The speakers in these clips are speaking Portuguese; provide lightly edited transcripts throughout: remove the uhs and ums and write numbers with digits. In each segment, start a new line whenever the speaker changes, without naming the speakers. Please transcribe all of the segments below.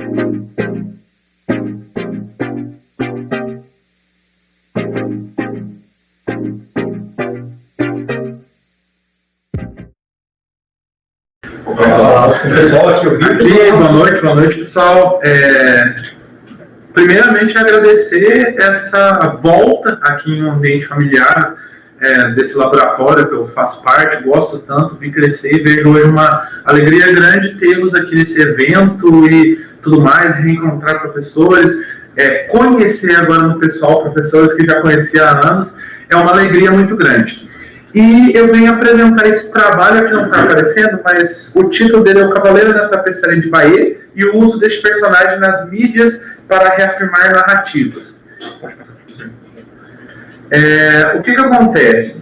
O pessoal aqui ouvindo. Boa noite, pessoal. Primeiramente, agradecer essa volta aqui em um ambiente familiar desse laboratório que eu faço parte, gosto tanto, vim crescer e vejo hoje uma alegria grande tê-los aqui nesse evento e tudo mais, reencontrar professores, conhecer agora no pessoal professores que já conhecia há anos, é uma alegria muito grande. E eu venho apresentar esse trabalho que não está aparecendo, mas o título dele é O Cavaleiro da Tapeçaria de Bayeux e o uso deste personagem nas mídias para reafirmar narrativas. Pode passar, professor. O que acontece?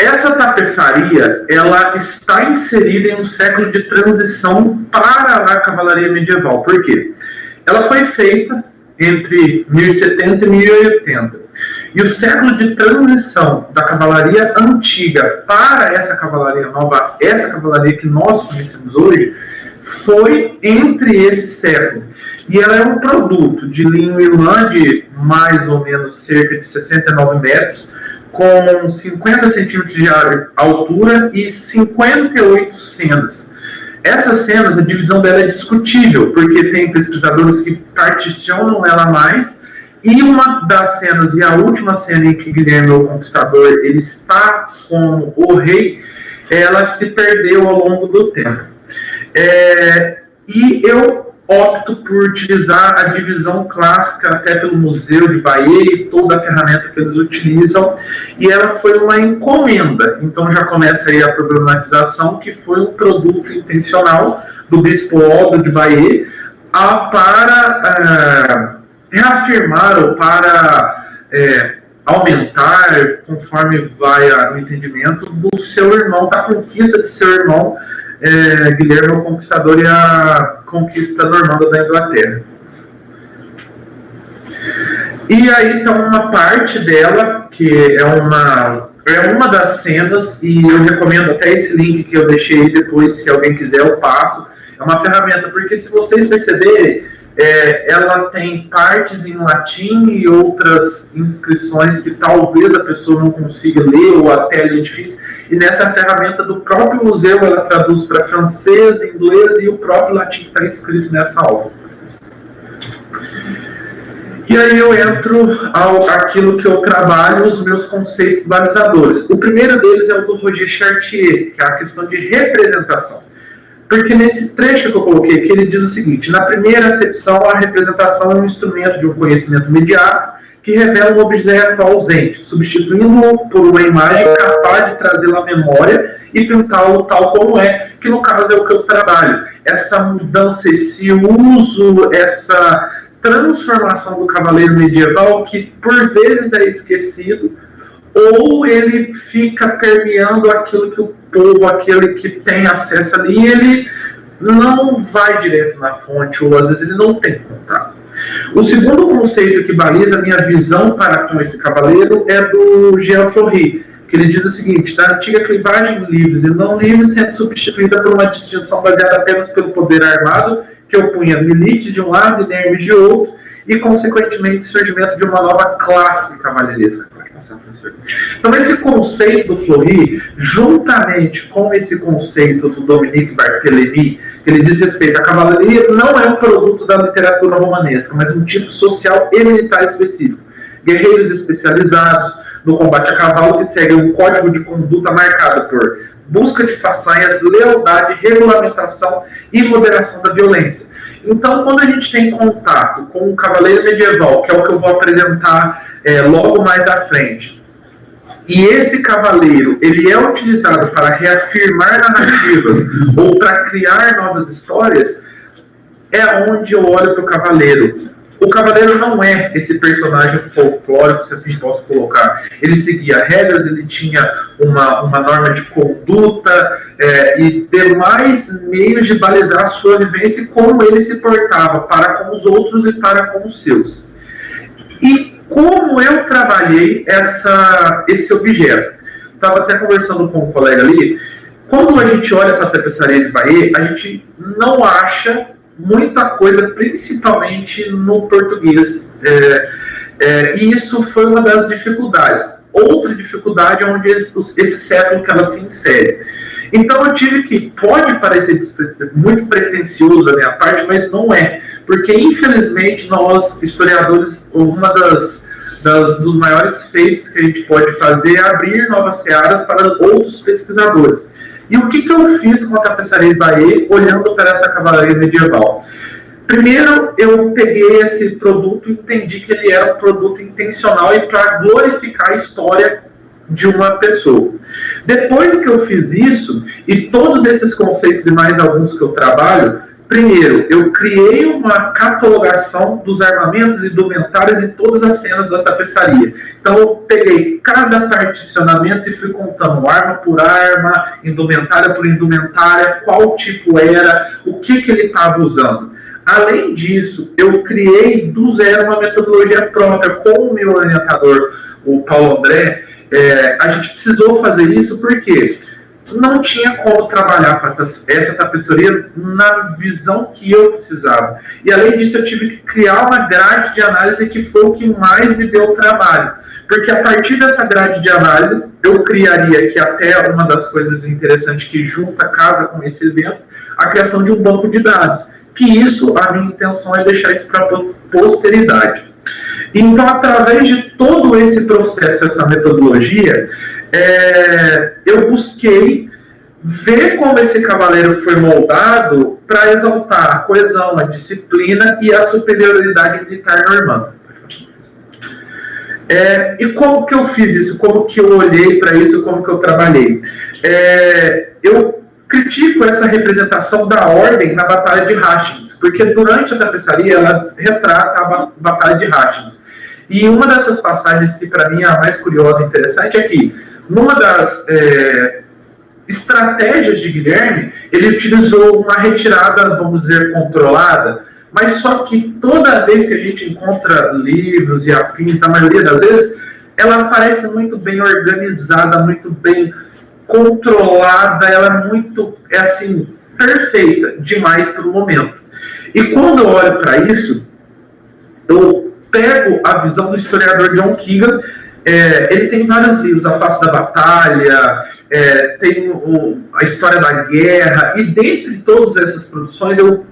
Essa tapeçaria, ela está inserida em um século de transição para a cavalaria medieval. Por quê? Ela foi feita entre 1070 e 1080. E o século de transição da cavalaria antiga para essa cavalaria nova, essa cavalaria que nós conhecemos hoje, foi entre esse século. E ela é um produto de linho e lã de mais ou menos cerca de 69 metros, com 50 centímetros de altura e 58 cenas. Essas cenas, a divisão dela é discutível, porque tem pesquisadores que particionam ela mais, e uma das cenas, e a última cena em que Guilherme o Conquistador ele está como o rei, ela se perdeu ao longo do tempo. E eu opto por utilizar a divisão clássica, até pelo Museu de Bayeux e toda a ferramenta que eles utilizam, e ela foi uma encomenda. Então já começa aí a problematização, que foi um produto intencional do Bispo Aldo de Bayeux para reafirmar ou para aumentar, conforme vai o entendimento do seu irmão, da conquista de seu irmão, Guilherme o Conquistador e a conquista normanda da Inglaterra. E aí então uma parte dela, que é uma das cenas, e eu recomendo até esse link que eu deixei aí depois, se alguém quiser eu passo, é uma ferramenta, porque se vocês perceberem, ela tem partes em latim e outras inscrições que talvez a pessoa não consiga ler ou até ler difícil. E nessa ferramenta do próprio museu, ela traduz para francês, inglês e o próprio latim que está escrito nessa obra. E aí eu entro àquilo que eu trabalho, os meus conceitos balizadores. O primeiro deles é o do Roger Chartier, que é a questão de representação. Porque nesse trecho que eu coloquei aqui, ele diz o seguinte: na primeira acepção, a representação é um instrumento de um conhecimento imediato que revela um objeto ausente, substituindo-o por uma imagem capaz de trazê-lo à memória e pintá-lo tal como é, que no caso é o que eu trabalho. Essa mudança, esse uso, essa transformação do cavaleiro medieval que por vezes é esquecido, ou ele fica permeando aquilo que o povo, aquele que tem acesso ali, ele não vai direto na fonte, ou às vezes ele não tem contato. O segundo conceito que baliza a minha visão para com esse cavaleiro é do Jean Fleury, que ele diz o seguinte: da antiga clivagem livres e não livres sendo substituída por uma distinção baseada apenas pelo poder armado, que opunha milites de um lado e nervos de outro, e consequentemente surgimento de uma nova classe cavalheiresca. Então esse conceito do Fleury, juntamente com esse conceito do Dominique Barthélemy, que ele diz respeito à cavalaria, não é um produto da literatura romanesca, mas um tipo social e militar específico. Guerreiros especializados no combate a cavalo que seguem um código de conduta marcado por busca de façanhas, lealdade, regulamentação e moderação da violência. Então, quando a gente tem contato com o cavaleiro medieval, que é o que eu vou apresentar logo mais à frente, e esse cavaleiro ele é utilizado para reafirmar narrativas ou para criar novas histórias, é onde eu olho para o cavaleiro. O cavaleiro não é esse personagem folclórico, se assim posso colocar. Ele seguia regras, ele tinha uma norma de conduta e demais meios de balizar a sua vivência e como ele se portava para com os outros e para com os seus. E como eu trabalhei esse objeto? Estava até conversando com um colega ali. Quando a gente olha para a tapeçaria de Bayeux, a gente não acha muita coisa, principalmente no português. E isso foi uma das dificuldades. Outra dificuldade é onde esse século que ela se insere. Então eu tive que, pode parecer muito pretensioso da minha parte, mas não é, porque infelizmente nós, historiadores, uma dos maiores feitos que a gente pode fazer é abrir novas searas para outros pesquisadores. E o que eu fiz com a tapeçaria de Bayeux, olhando para essa cavalaria medieval? Primeiro, eu peguei esse produto e entendi que ele era um produto intencional e para glorificar a história de uma pessoa. Depois que eu fiz isso, e todos esses conceitos e mais alguns que eu trabalho, primeiro, eu criei uma catalogação dos armamentos e indumentários em todas as cenas da tapeçaria. Então, eu peguei cada particionamento e fui contando arma por arma, indumentária por indumentária, qual tipo era, o que ele estava usando. Além disso, eu criei do zero uma metodologia própria com o meu orientador, o Paulo André. A gente precisou fazer isso porque não tinha como trabalhar com essa tapeçaria na visão que eu precisava. E além disso, eu tive que criar uma grade de análise que foi o que mais me deu trabalho. Porque a partir dessa grade de análise, eu criaria, que até uma das coisas interessantes que junta casa com esse evento, a criação de um banco de dados. Que isso, a minha intenção é deixar isso para a posteridade. Então, através de todo esse processo, essa metodologia, eu busquei ver como esse cavaleiro foi moldado para exaltar a coesão, a disciplina e a superioridade militar normanda. E como que eu fiz isso? Como que eu olhei para isso? Como que eu trabalhei? Eu critico essa representação da ordem na Batalha de Hastings, porque durante a tapeçaria ela retrata a Batalha de Hastings. E uma dessas passagens que para mim é a mais curiosa e interessante é que, numa das estratégias de Guilherme, ele utilizou uma retirada, vamos dizer, controlada, mas só que toda vez que a gente encontra livros e afins, na maioria das vezes, ela parece muito bem organizada, muito bem controlada, ela é muito, assim, perfeita demais para o momento. E quando eu olho para isso, eu pego a visão do historiador John Keegan. Ele tem vários livros, A Face da Batalha, tem a História da Guerra, e dentre todas essas produções eu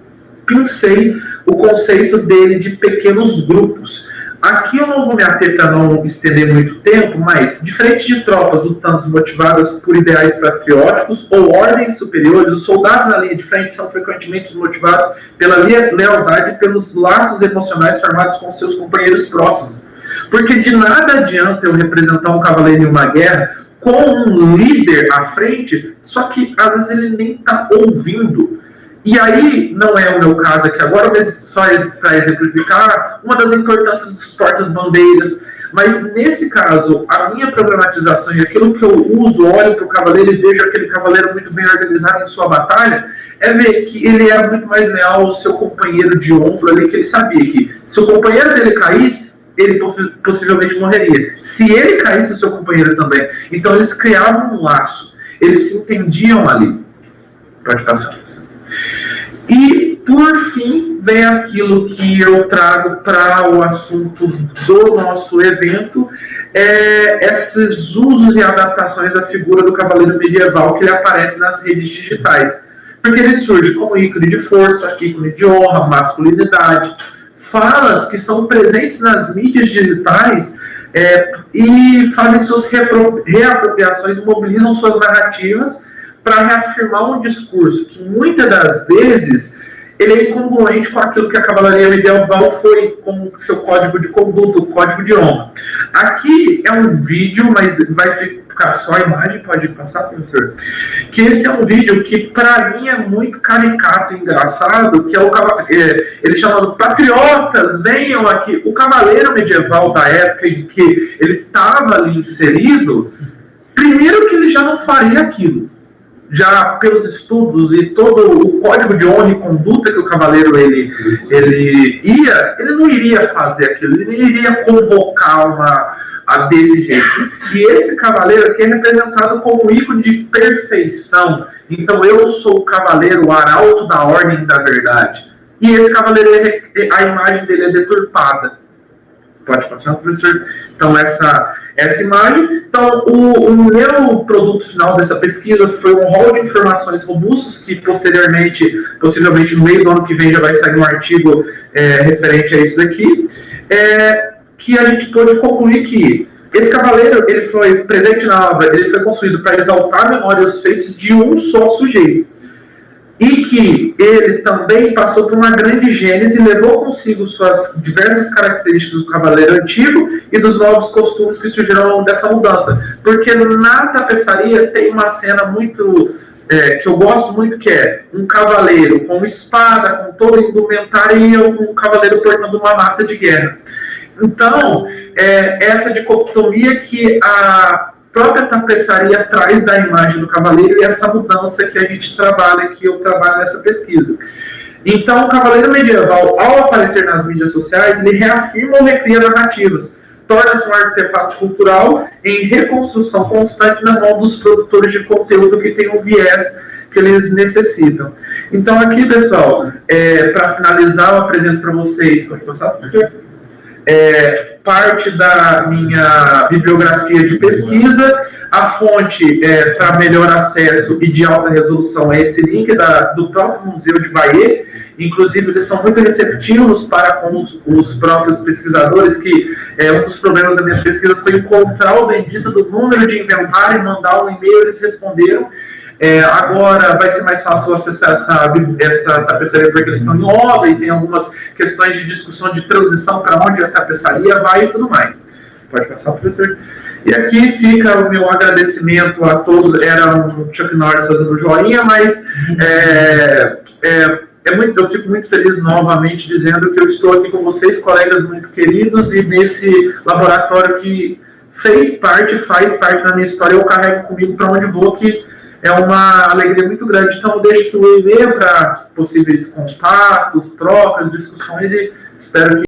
pensei o conceito dele de pequenos grupos. Aqui eu não vou me ater para não estender muito tempo, mas, diferente de tropas lutando motivadas por ideais patrióticos ou ordens superiores, os soldados na linha de frente são frequentemente motivados pela lealdade e pelos laços emocionais formados com seus companheiros próximos. Porque de nada adianta eu representar um cavaleiro em uma guerra com um líder à frente, só que às vezes ele nem está ouvindo. E aí, não é o meu caso aqui agora, mas só para exemplificar, uma das importâncias dos portas-bandeiras. Mas nesse caso, a minha problematização e aquilo que eu uso, olho para o cavaleiro e vejo aquele cavaleiro muito bem organizado em sua batalha, é ver que ele era muito mais leal ao seu companheiro de ombro ali, que ele sabia que se o companheiro dele caísse, ele possivelmente morreria. Se ele caísse, o seu companheiro também. Então eles criavam um laço, eles se entendiam ali. Pode passar. E, por fim, vem aquilo que eu trago para o assunto do nosso evento, esses usos e adaptações da figura do cavaleiro medieval que ele aparece nas redes digitais. Porque ele surge como ícone de força, ícone de honra, masculinidade, falas que são presentes nas mídias digitais e fazem suas reapropriações, mobilizam suas narrativas para reafirmar um discurso que muitas das vezes ele é incongruente com aquilo que a cavalaria medieval foi, com o seu código de conduta, o código de honra. Aqui é um vídeo, mas vai ficar só a imagem, pode passar, professor? Que esse é um vídeo que para mim é muito caricato e engraçado, que ele chama de Patriotas, venham aqui. O cavaleiro medieval da época em que ele estava ali inserido, primeiro que ele já não faria aquilo. Já pelos estudos e todo o código de honra e conduta que o cavaleiro ele não iria fazer aquilo, ele não iria convocar desse jeito. E esse cavaleiro aqui é representado como ícone de perfeição. Então eu sou o cavaleiro, o arauto da ordem da verdade. e esse cavaleiro, a imagem dele é deturpada. Pode passar, professor? Então, essa imagem. Então, o meu produto final dessa pesquisa foi um rol de informações robustos que, posteriormente, possivelmente no meio do ano que vem, já vai sair um artigo referente a isso daqui, que a gente pôde concluir que esse cavaleiro, ele foi presente na obra, ele foi construído para exaltar a memória e os feitos de um só sujeito. E que ele também passou por uma grande gênese e levou consigo suas diversas características do cavaleiro antigo e dos novos costumes que surgiram ao longo dessa mudança. Porque na tapeçaria tem uma cena muito que eu gosto muito, que é um cavaleiro com espada, com toda a indumentária, e um cavaleiro portando uma massa de guerra. Então, essa dicotomia que a própria tapeçaria traz da imagem do cavaleiro e essa mudança que a gente trabalha, que eu trabalho nessa pesquisa. Então, o cavaleiro medieval, ao aparecer nas mídias sociais, ele reafirma ou recria narrativas, torna-se um artefato cultural em reconstrução constante na mão dos produtores de conteúdo que tem um viés que eles necessitam. Então, aqui, pessoal, para finalizar, eu apresento para vocês, pode passar, professor? Parte da minha bibliografia de pesquisa. A fonte para melhor acesso e de alta resolução é esse link do próprio Museu de Bahia. Inclusive, eles são muito receptivos para com os próprios pesquisadores, que um dos problemas da minha pesquisa foi encontrar o bendito do número de inventário e mandar um e-mail, eles responderam. Agora vai ser mais fácil acessar essa tapeçaria porque eles estão em obra e tem algumas questões de discussão de transição para onde a tapeçaria vai e tudo mais. Pode passar, professor? E aqui fica o meu agradecimento a todos. Era um Chuck Norris fazendo joinha, mas eu fico muito feliz novamente dizendo que eu estou aqui com vocês, colegas muito queridos, e nesse laboratório que faz parte da minha história, eu carrego comigo para onde vou, que é uma alegria muito grande. Então, eu deixo o e-mail para possíveis contatos, trocas, discussões, e espero que